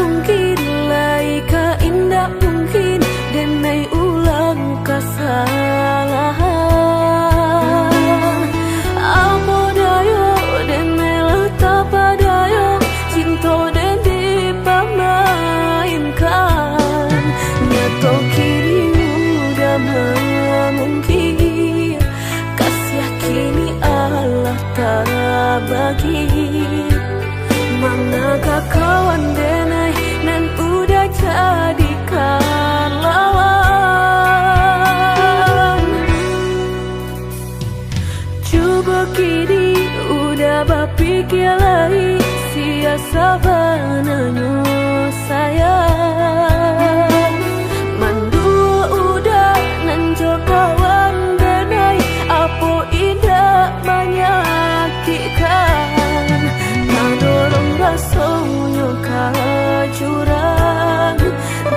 mungkin lai ka indah mungkin denai ulang kesalahan. Amo dayo denai lata padayo cinta den dipamainkan. Nyato kini udah mungkin kasih kini Allah tak bagi. Manakah kawan denai nan udah jadikan lawan. Coba kini udah berpikir lagi siasa bananyo sayang. Mandua udah nanjo kawan denai apo indah menyakitkan. Nadorong rasonyo kajurang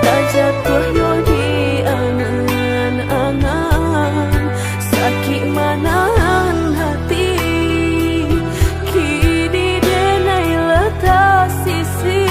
tak jatuh yo di angan-angan. Sakit manahan hati kini denai letak sisi.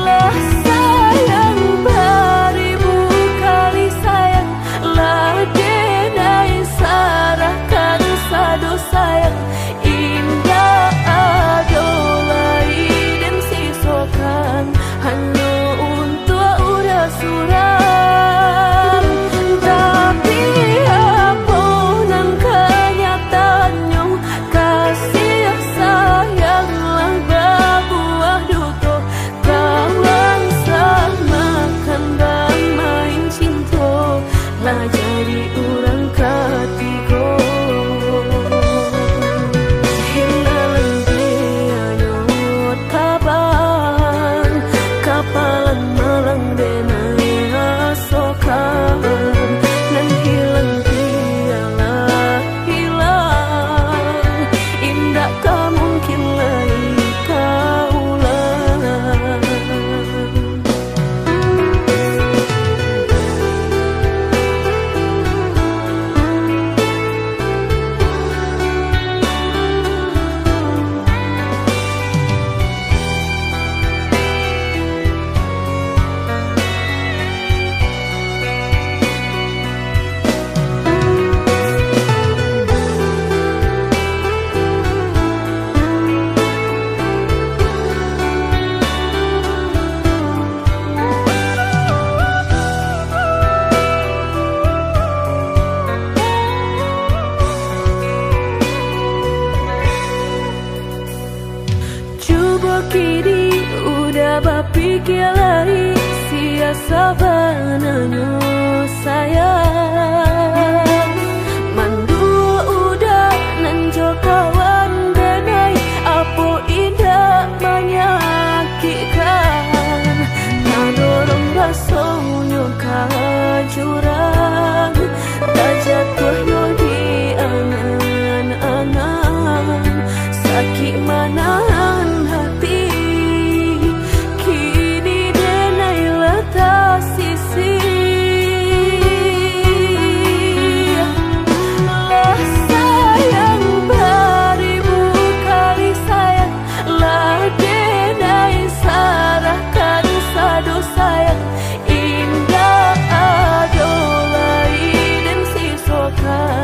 Lah sayang beribu kali sayang, lah denai sarahkan sadu sayang. Indah adolai dan sisokan hanya untuk udah suram. Tapi apunan kenyataannya kasih sayanglah berbuah duto. Kawan samakan bermain cinta lah jadi orang ketiga. Hilang dia nyot kaban kapalan malang denai asokan. Dan hilang dia lah hilang indah tak mungkin lagi kaulang. Coba kini udah berpikir lagi siasa bananyo sayang. Mandua udah nanjo kawan denai apo indah menyakitkan. Nadorong rasonyo kajurang tak jatuh yo di angan-angan. Sakit manahan hati kini denai letak sisi. Lah sayang beribu kali sayang, lah denai sarahkan sadu sayang. Indah adolai dan sisokan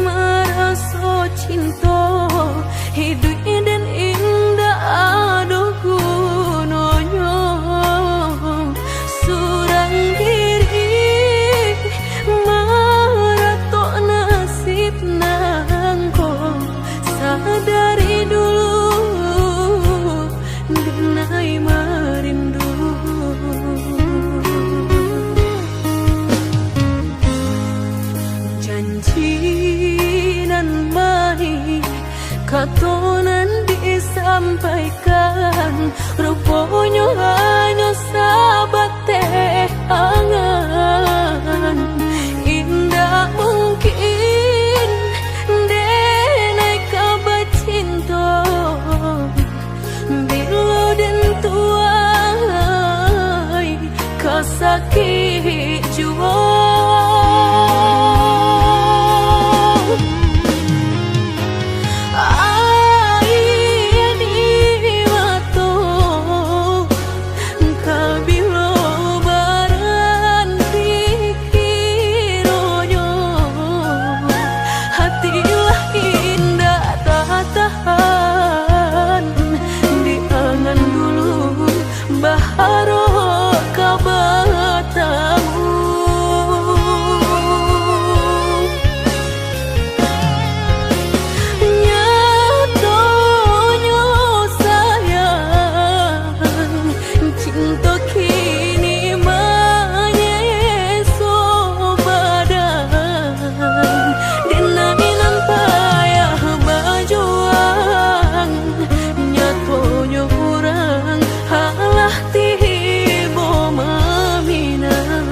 maraso cinta hidup dan indah aduh gunanya surang diri marato nasib nangko sadari dulu denai merindu janji nan mai katonan disampaikan rupanya hanya sahabat teh angan indah mungkin denai kabar cinta bila dan tuai kasakit jua baharo kabatamu nyatonya sayang cinta kini menyeso badan denai nampayah berjuang nyatonya orang halah tibo meminang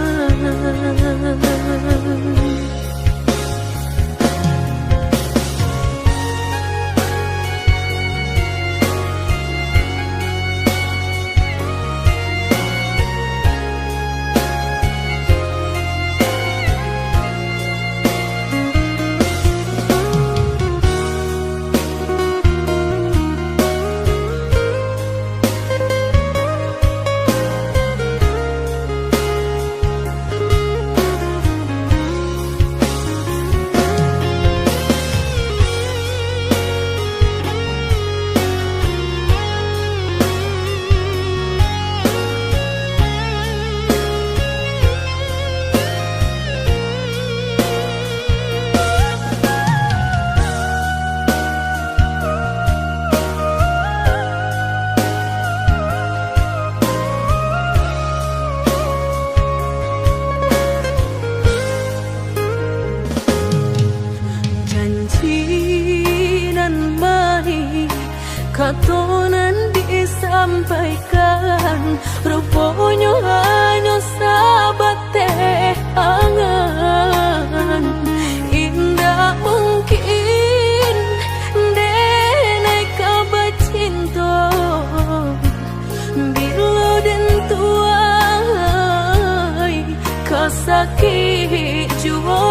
katonan disampaikan rupanya hanya sahabat teh angan indah mungkin denai kabar cinta bila dan tuai kasakit jua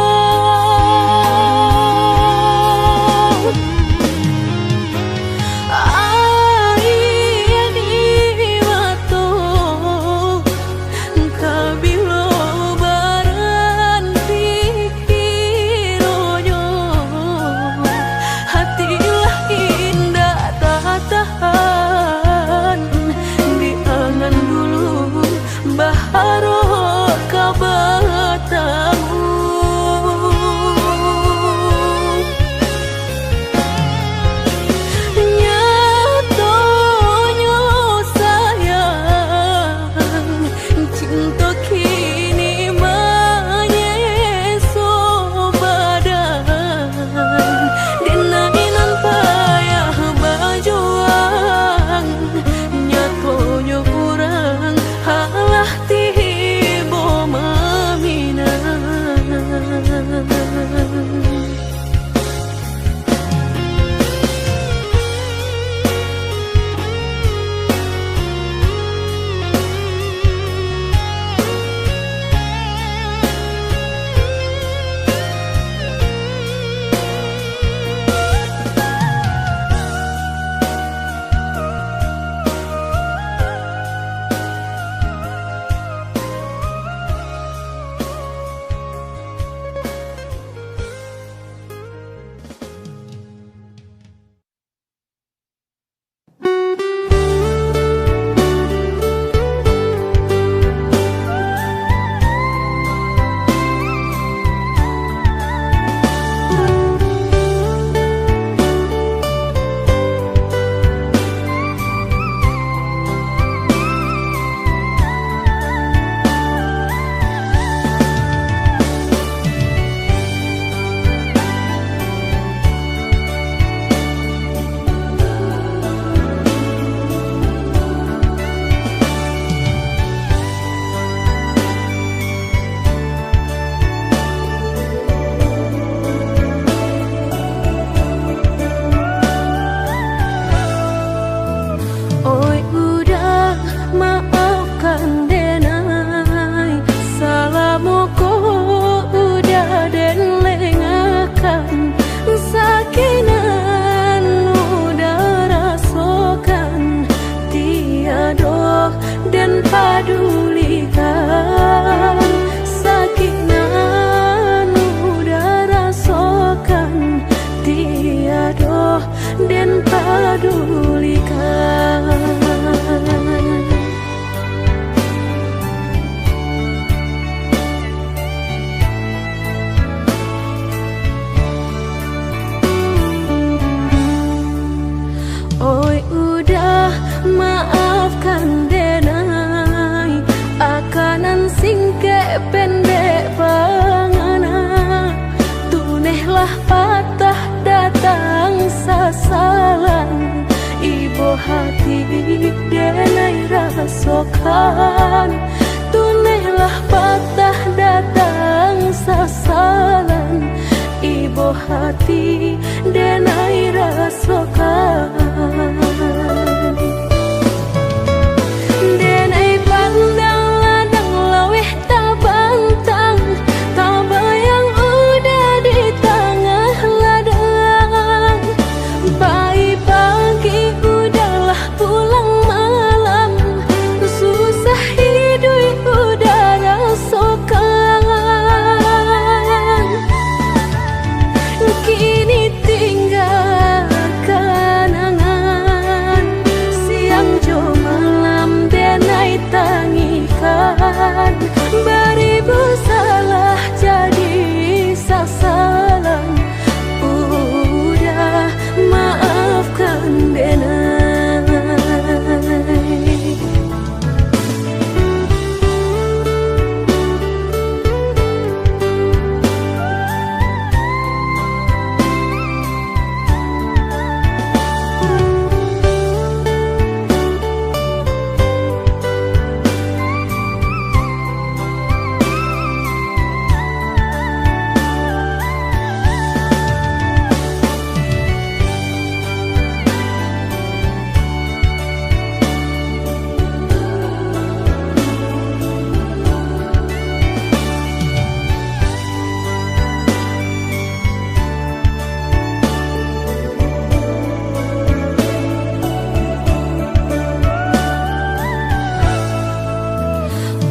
rasokan. Tunailah patah datang sasalan, ibu hati denai rasokan. Denai pandang ladang laweh tak bantang, tak bayang udah di tengah ladang. Pagi-pagi udahlah pulang malam, susah hidup udah rasokan. Kini tinggal kenangan, siang jo malam denai tangikan. Beribu salah jadi sasalan, udah maafkan denai.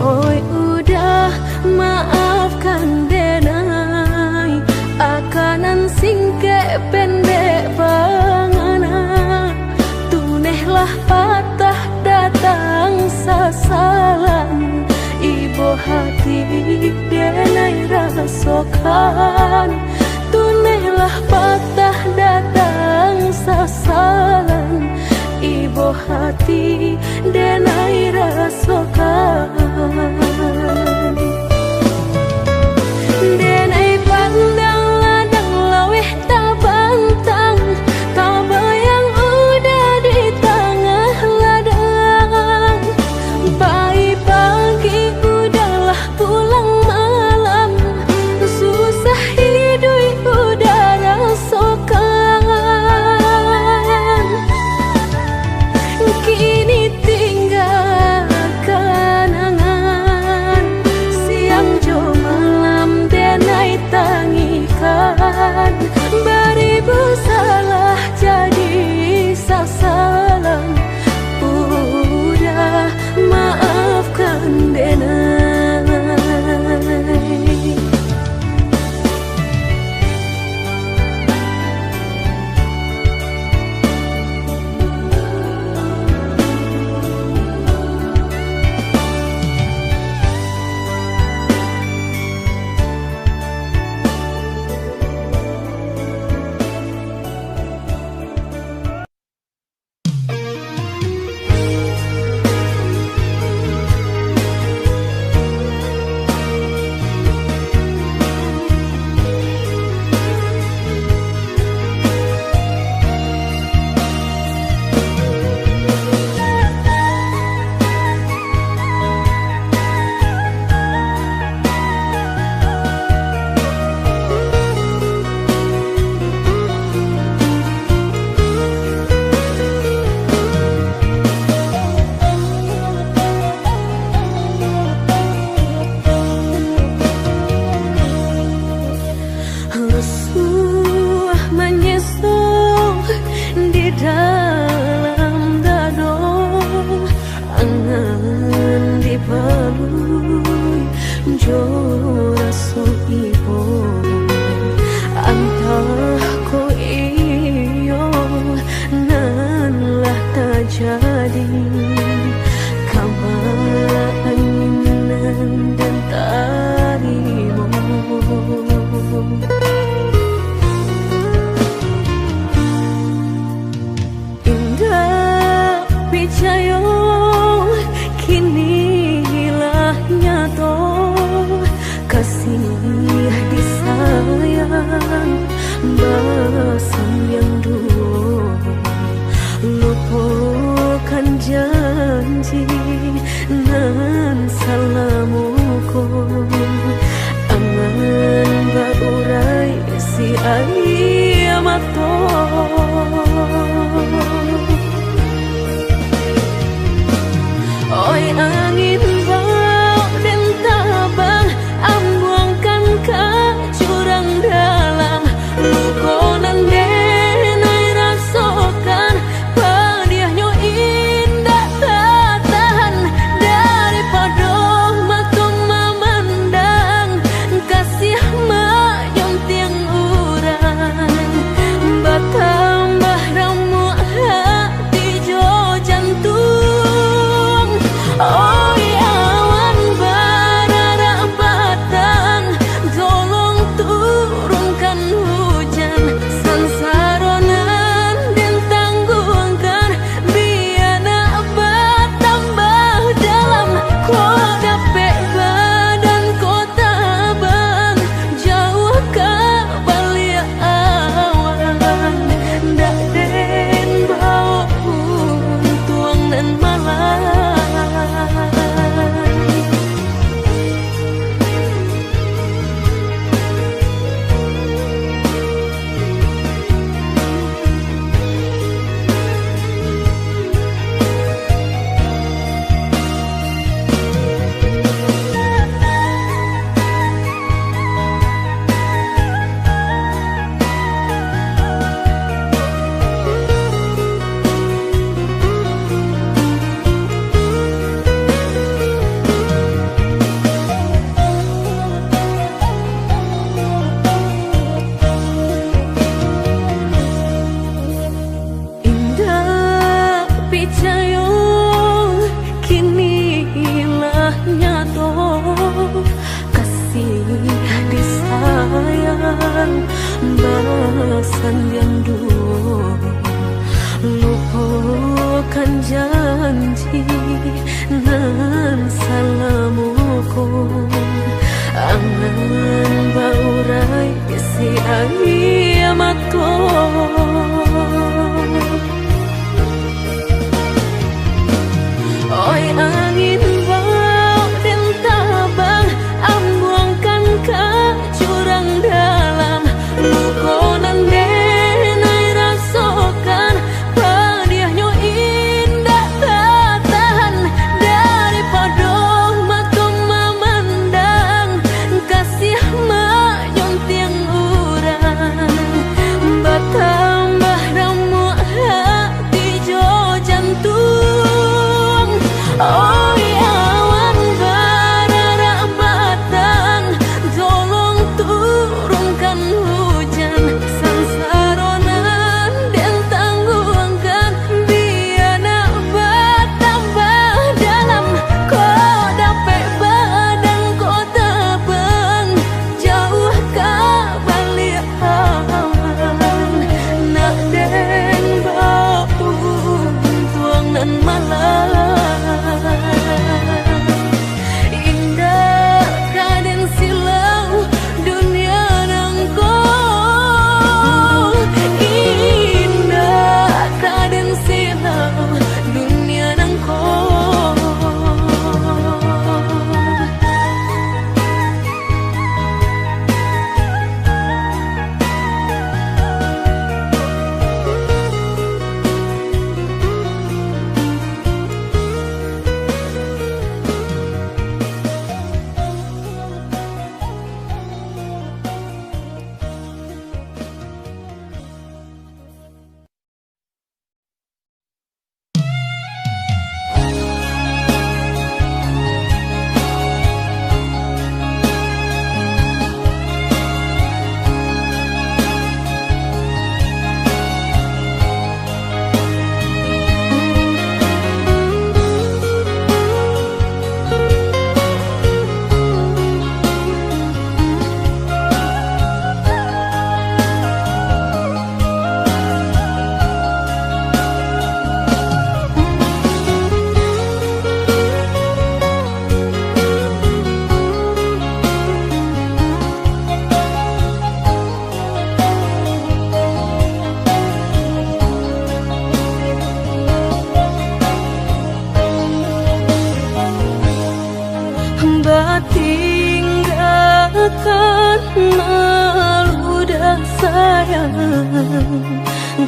Oi udah maafkan denai, akanan singke pendek pangana. Tunehlah patah datang sasalan, ibu hati denai rasokan. Tunehlah patah datang sasalan, ibu hati denai rasokan. Denai pandang ladang laweh tak bantang, tak bayang udah di tengah ladang. Pagi-pagi udahlah pulang malam, susah hidup udah rasokan. Kini tinggal kenangan, siang jo malam denai tangikan. Beribu salah jadi sasalan, udah maafkan denai. Lesuh menyesal di dalam dado, angan dipalui jo raso ibu. Antah ko iyo nan lah terjadi, kabar anginan dan tarimu. Indah picayo kini hilah nyato, sato. Oi angin bau dan tabang ambuangkan ke jurang dalam lukonan denai rasokan padiahnya indah tak tahan daripada matung memandang kasih mayong tiang urang batang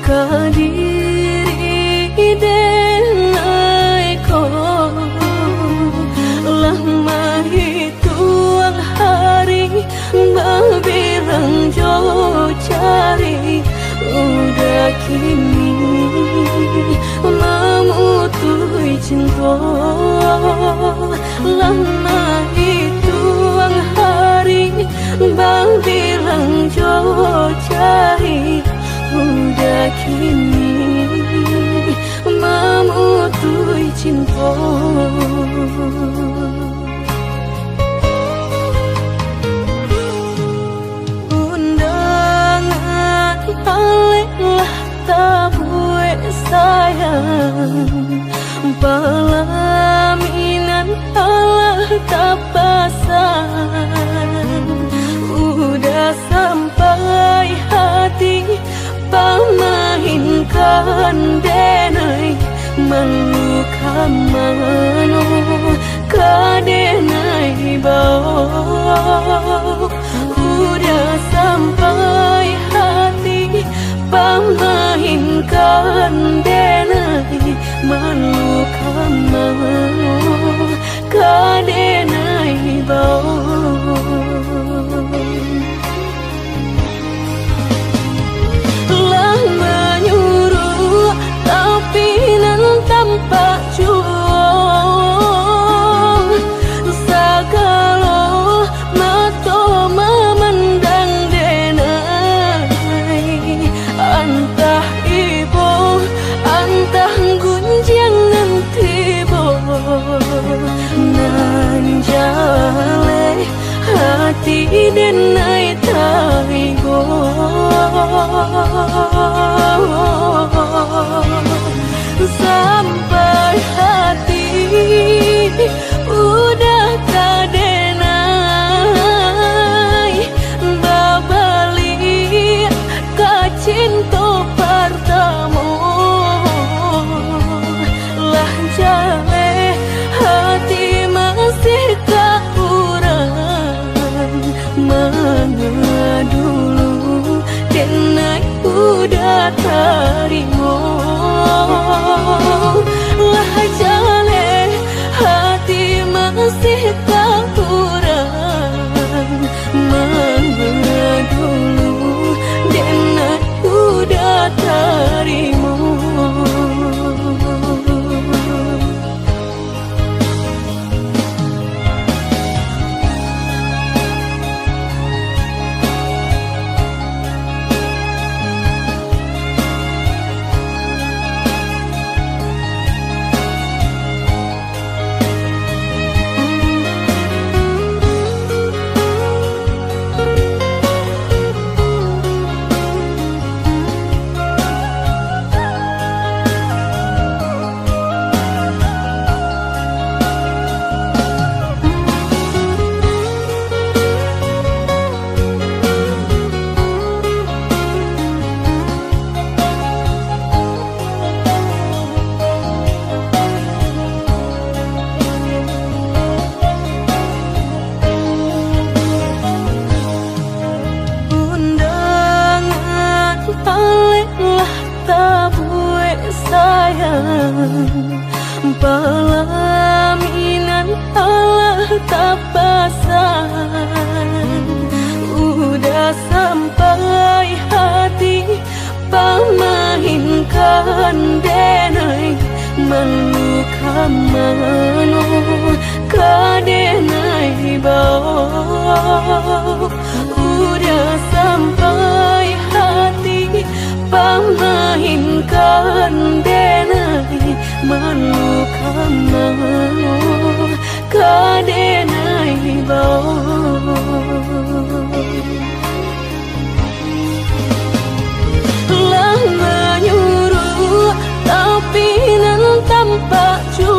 kadiri denai ko lama hituang hari berbilang jauh cari udah kini memutui cinta lama hituang hari berbilang jauh cari udah kini memutui cinta. Undangan paliklah tabue sayang pelaminan Allah tak pasan udah sampai hati pamahinkan denai meluka mano kadenai bau udah sampai hati pamahinkan denai meluka mano kadenai bau tanpa juang sagalo mato memandang denai antah ibu antah gunjangan tibo nan jale hati denai taigo sampai hati udah kadenai babali kacinto pertama lah jale hati masih kakurang mana dulu denai udah terima lah jale hati masih tak kurang mana dulu denai udah terima. Pelaminan Allah tak pasan udah sampai hati pamahinkan denai meluka mano kadenai bau udah sampai hati pamahinkan denai meluka mano kadenai bau lah menyuruh tapi nan tanpa juang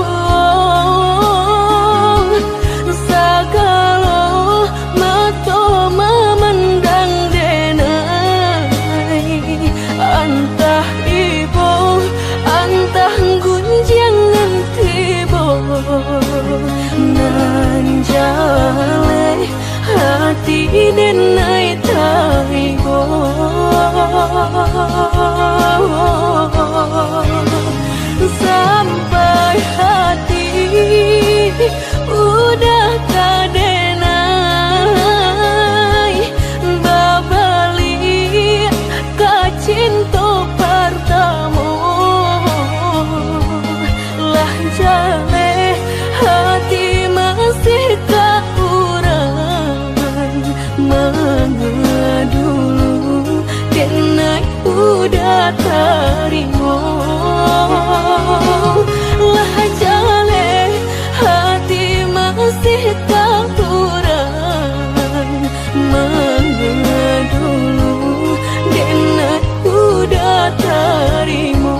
sagalo mato memandang denai antah ibu antah gunjangan tibo nan jale hati denai taigo terima. Lah jale hati masih tak kurang mengedulu dan udah terima.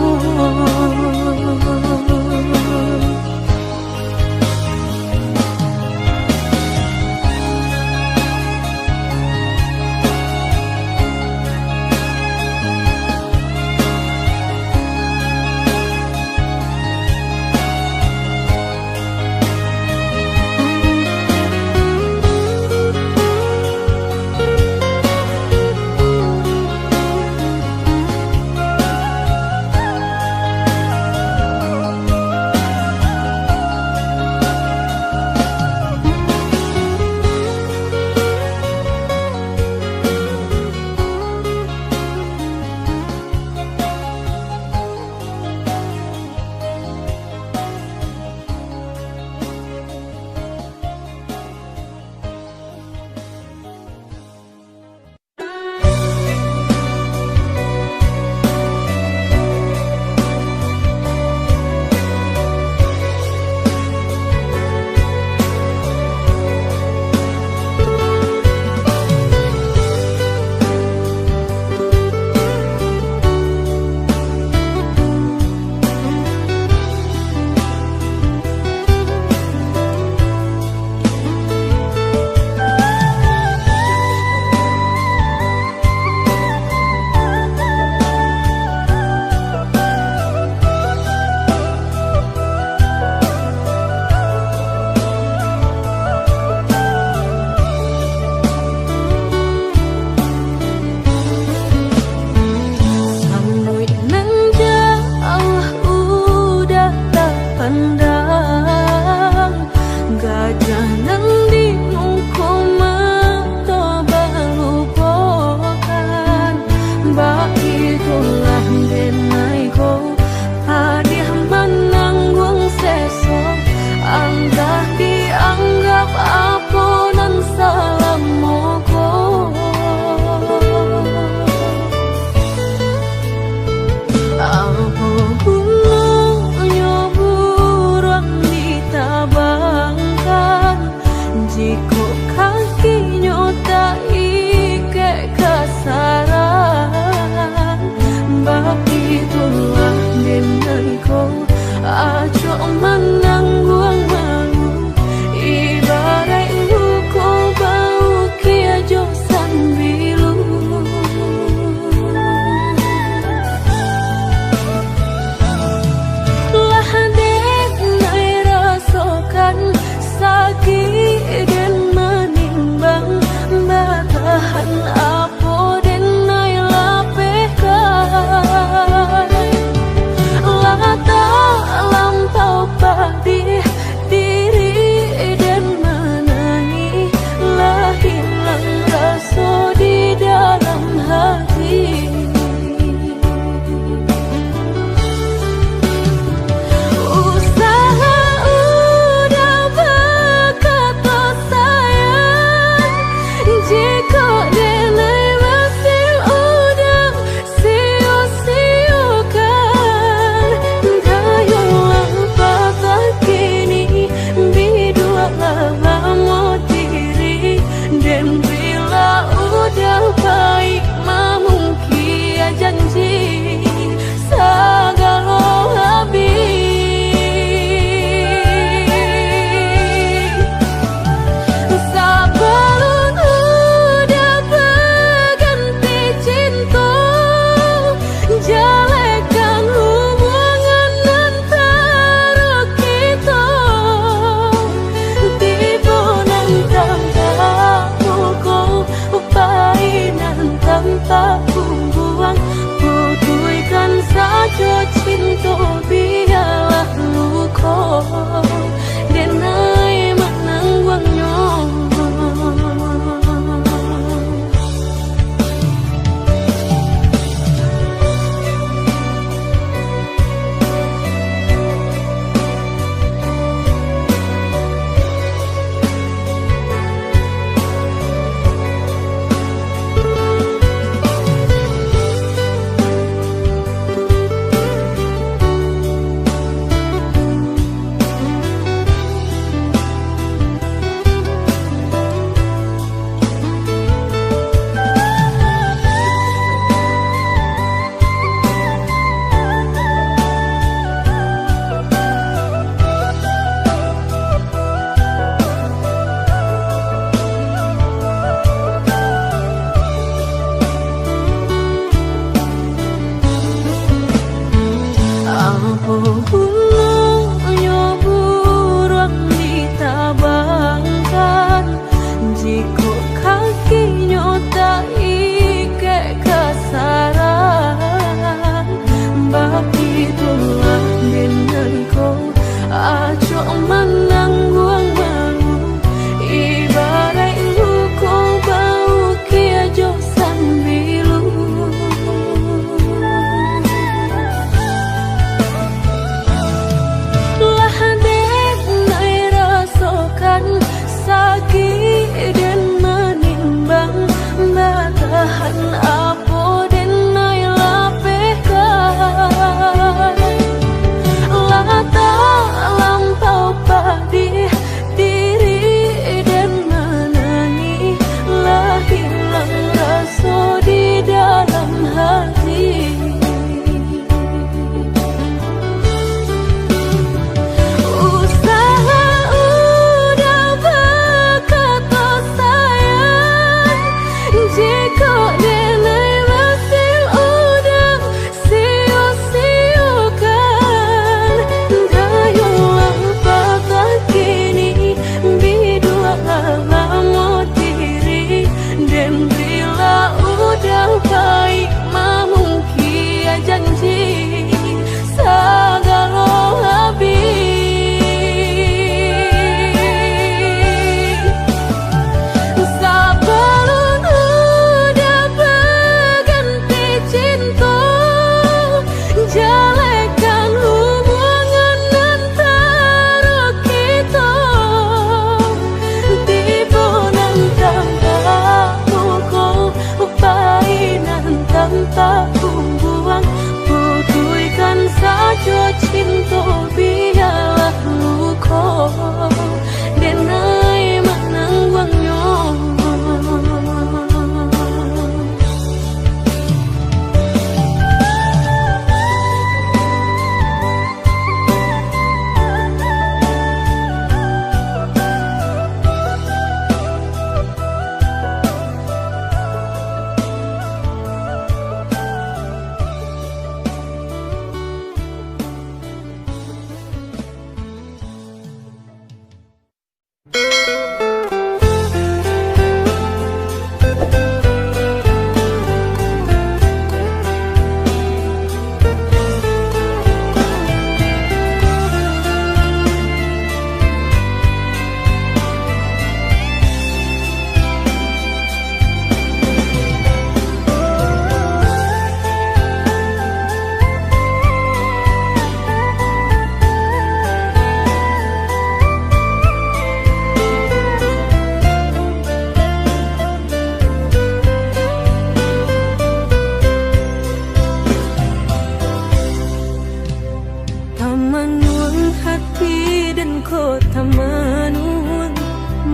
kota Manun,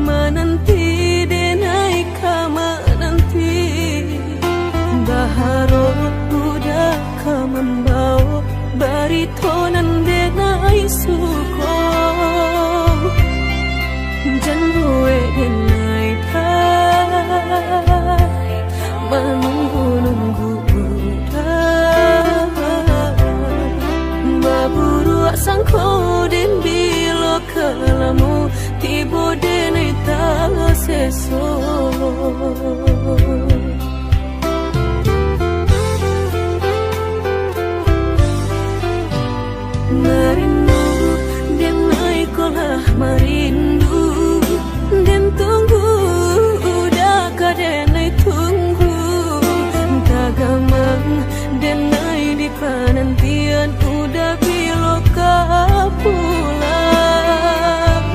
menanti denai kama nanti. Baharot udah membawa baritonan denai suko. Janwe denai dah menunggu-nunggu baburu sangko den bilo kalamu tibo denai ta seso. Merindu denai kolah merindu den tunggu udah kadenai tunggu tagamang denai di penantian udah biloka pulang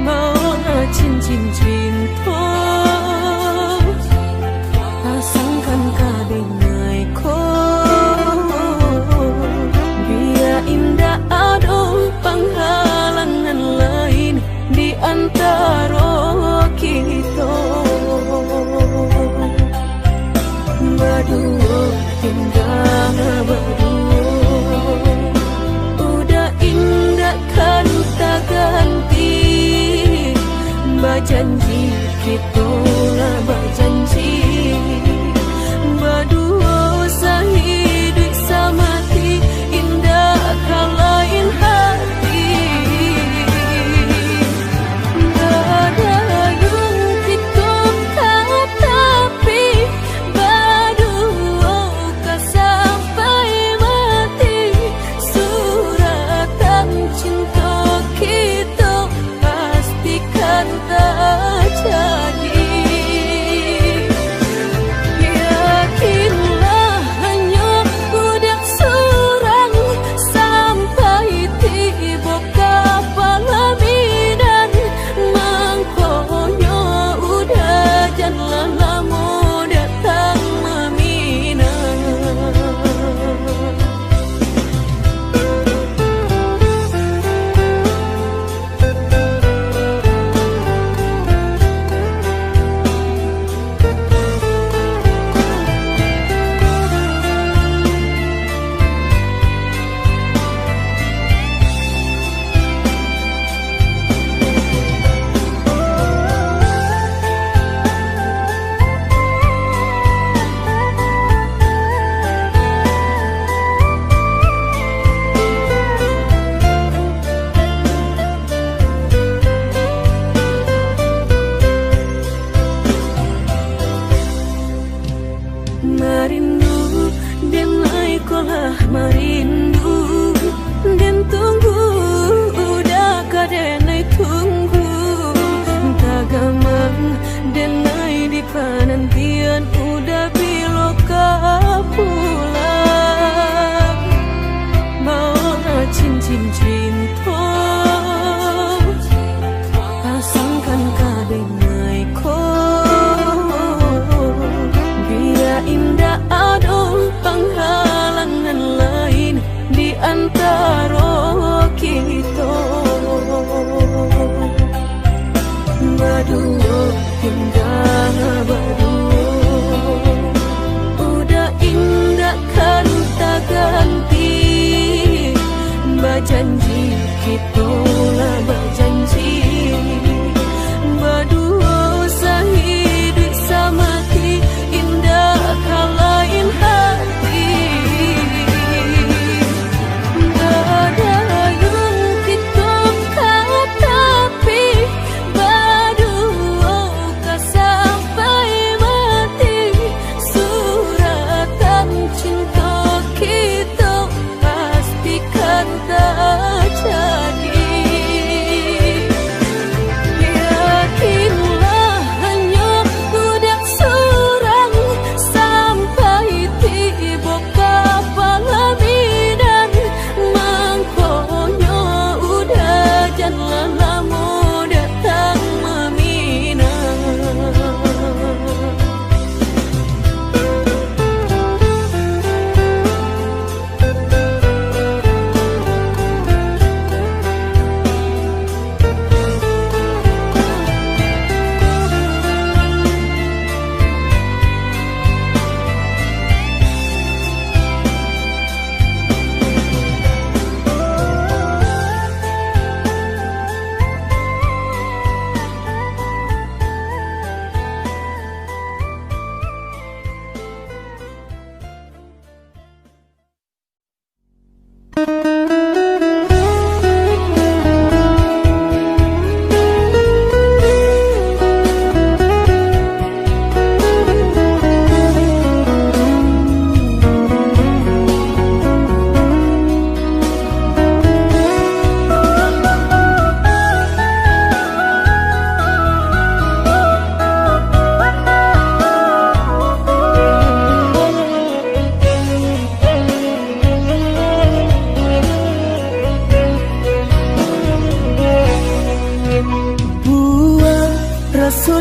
mau cincin cinta pasangkan kadenai ko biar indah ada penghalangan lain di antara kita berdua indah berdua udah indah kan tak ganti berjanji kita lah berjanji berdua sehidup semati indah kan lain hati. Merindu denai kolah merindu den tunggu udah kadenai tunggu tagamang denai di penantian udah biloka pulang mau cincin cinta pasangkan kadenai ko biar indah ada penghalangan lain di antara kita berdua indah berdua udah indah kan tak ganti berjanji kita lah berjanji berdua sehidup semati indah kan lain hati. Cinta kita pastikan tak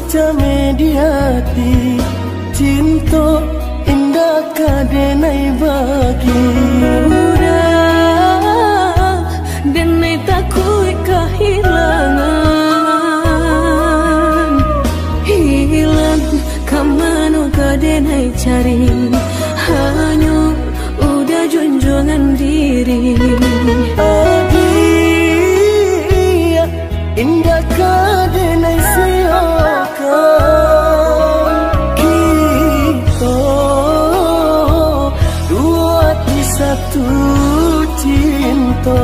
rasuca mediati cinta indah kadenai bagi udah denai takui kehilangan hilang kamanu kadenai cari hanya udah junjungan diri adia indah kadenai siokan kita dua di satu cinta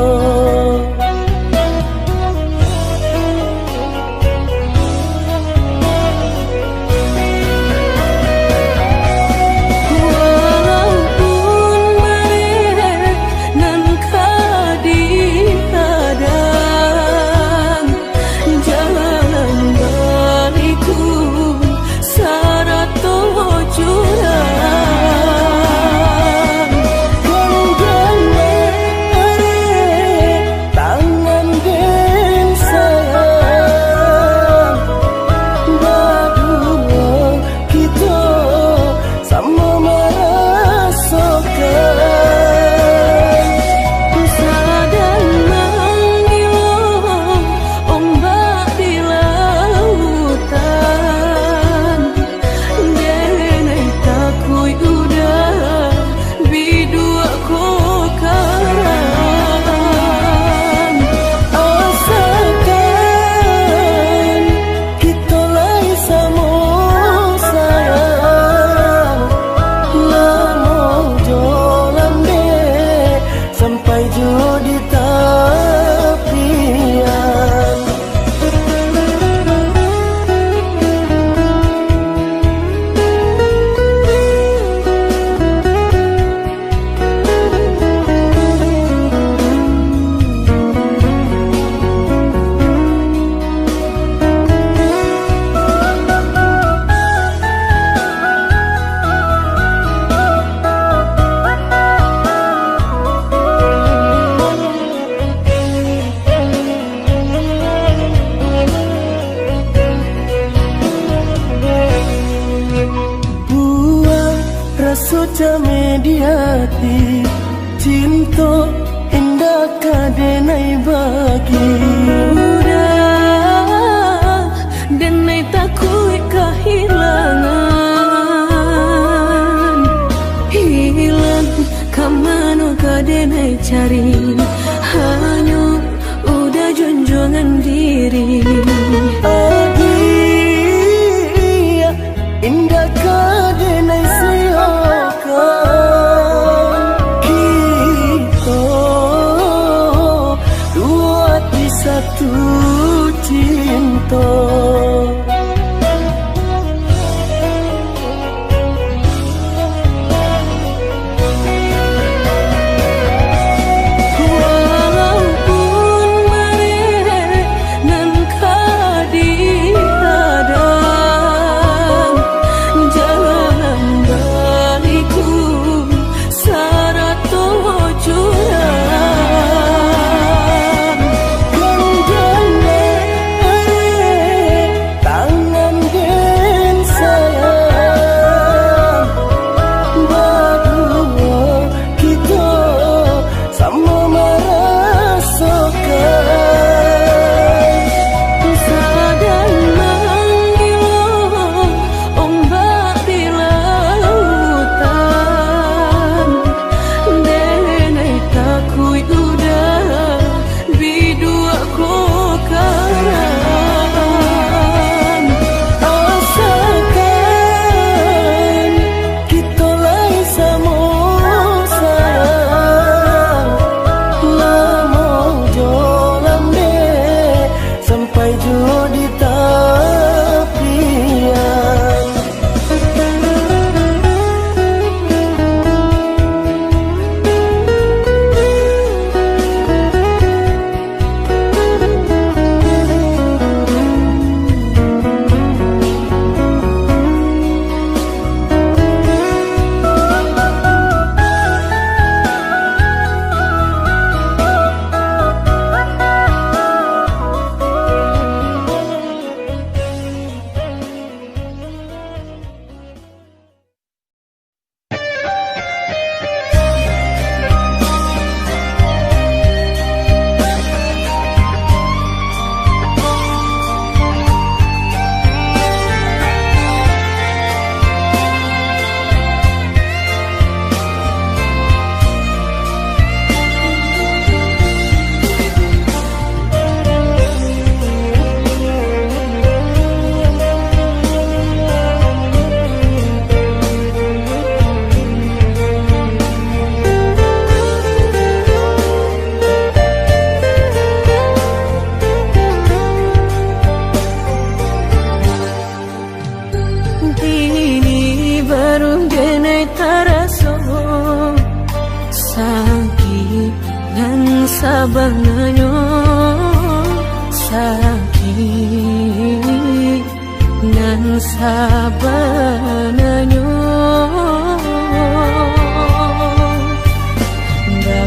rasuca mediati cinta indah kadenai bagi udah denai takui kehilangan hilang kamanu kadenai cari hanya udah junjungan diri adia indah kadenai satu cinta walaupun mereka nan kadihadang jalan baliku sarato jurang sakit dan sabanganyo sakit dan sabanganyo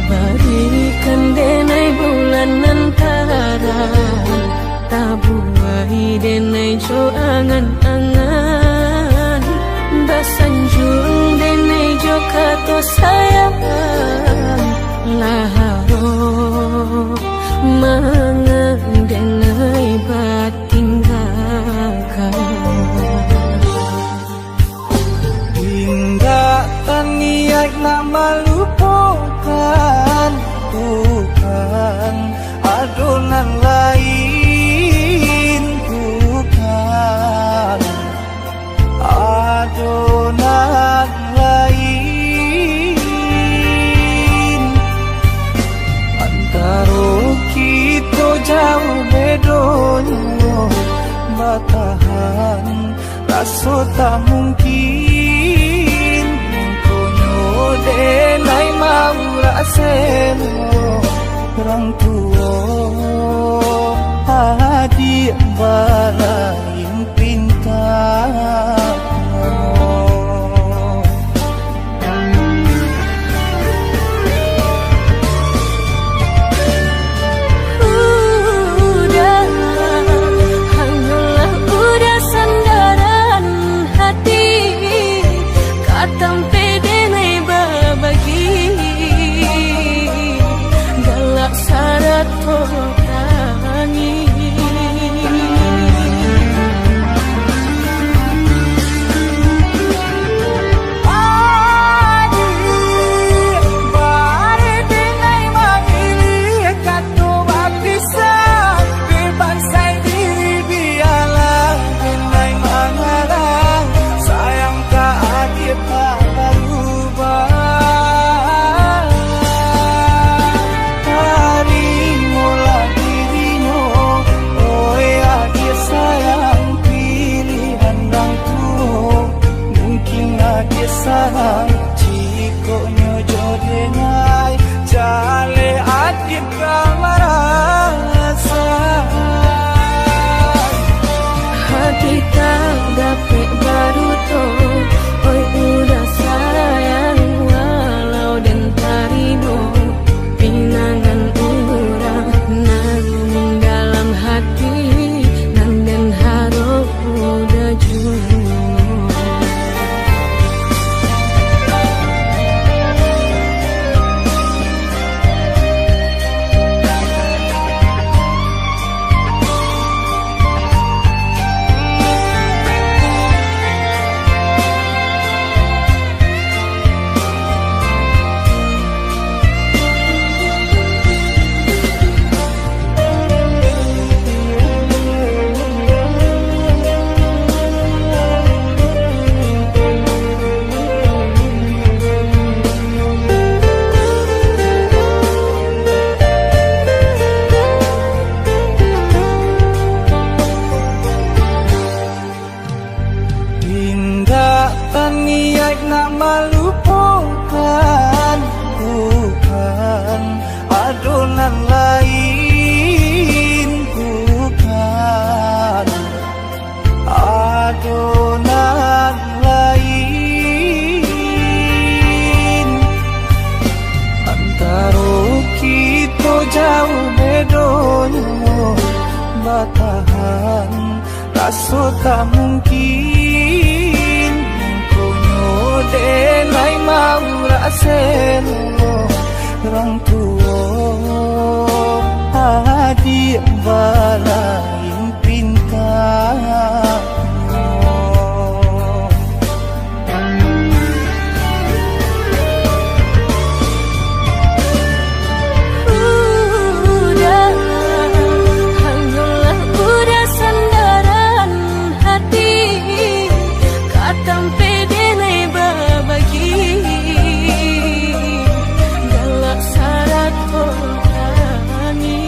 barikan denai bulan antara tabuai denai jo angan-angan basanjung denai jo kato sayang laharo mangan denai batinggalkan hingga taniak nama lupakan bukan adonan lain bukan adonan lain antara kita jauh bedonyo batahan rasa tak mungkin denai mau raseno orang tua adik balain pintar udah sandaran hati katampe bagi galak syarat torangi sayang jiko nyojo denai jale adit kamarasa hati tak dapat baru to oi udah sayang walau dan tarino pinangan urang nanggung dalam hati nan den harap udah jual niat nak melupakan bukan adonan lain bukan adonan lain antara kita jauh bedonyo batahan rasa tak mungkin denai mau raseno orang tua adik balain pintar udah sandaran hati katampe denai bagi galak syarat torangi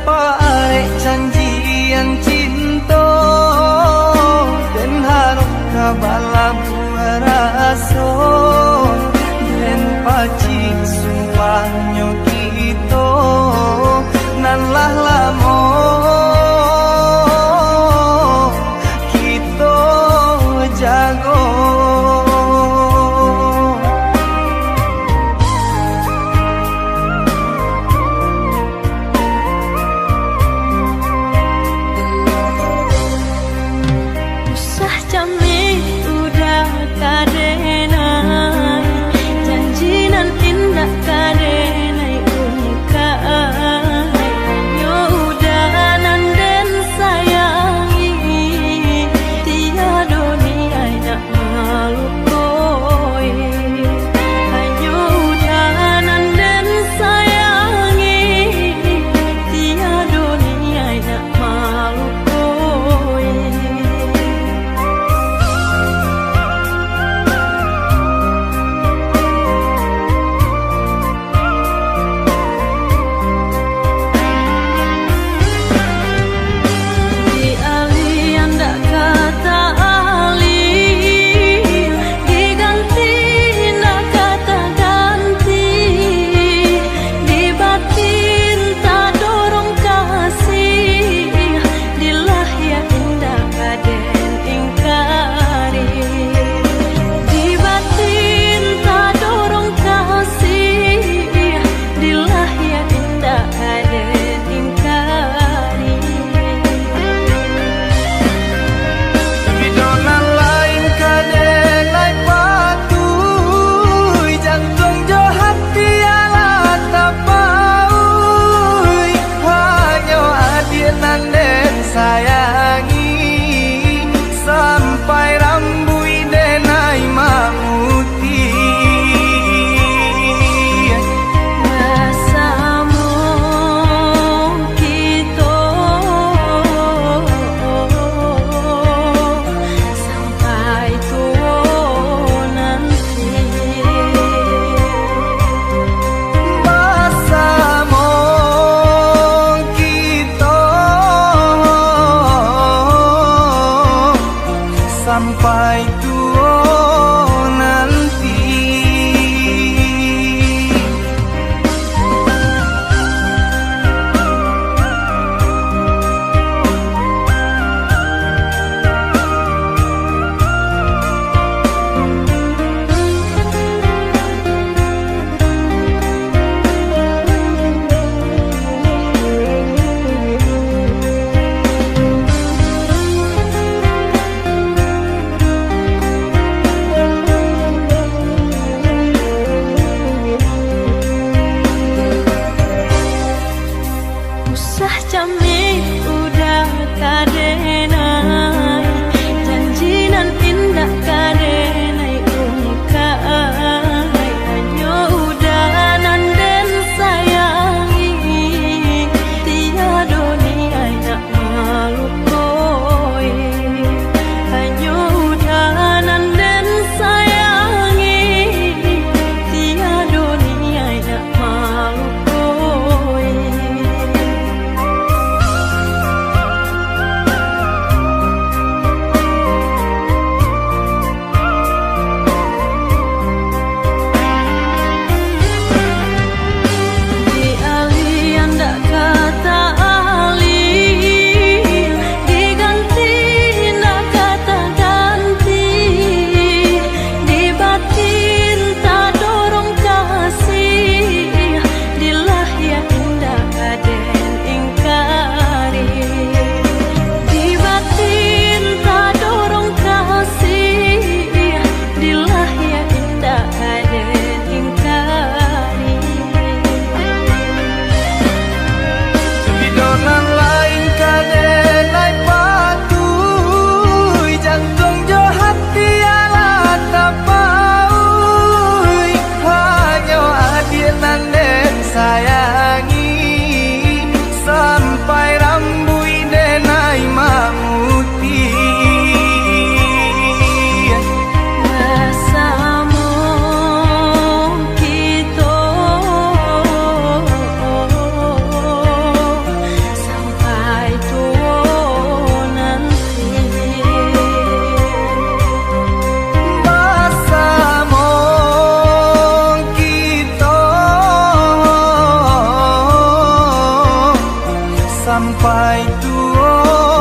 sampai janjian cinta dan harap kabala buaraso dan paci sumpahnya kita nan lah lamo kita jago. Sampai tua nanti. sampai tua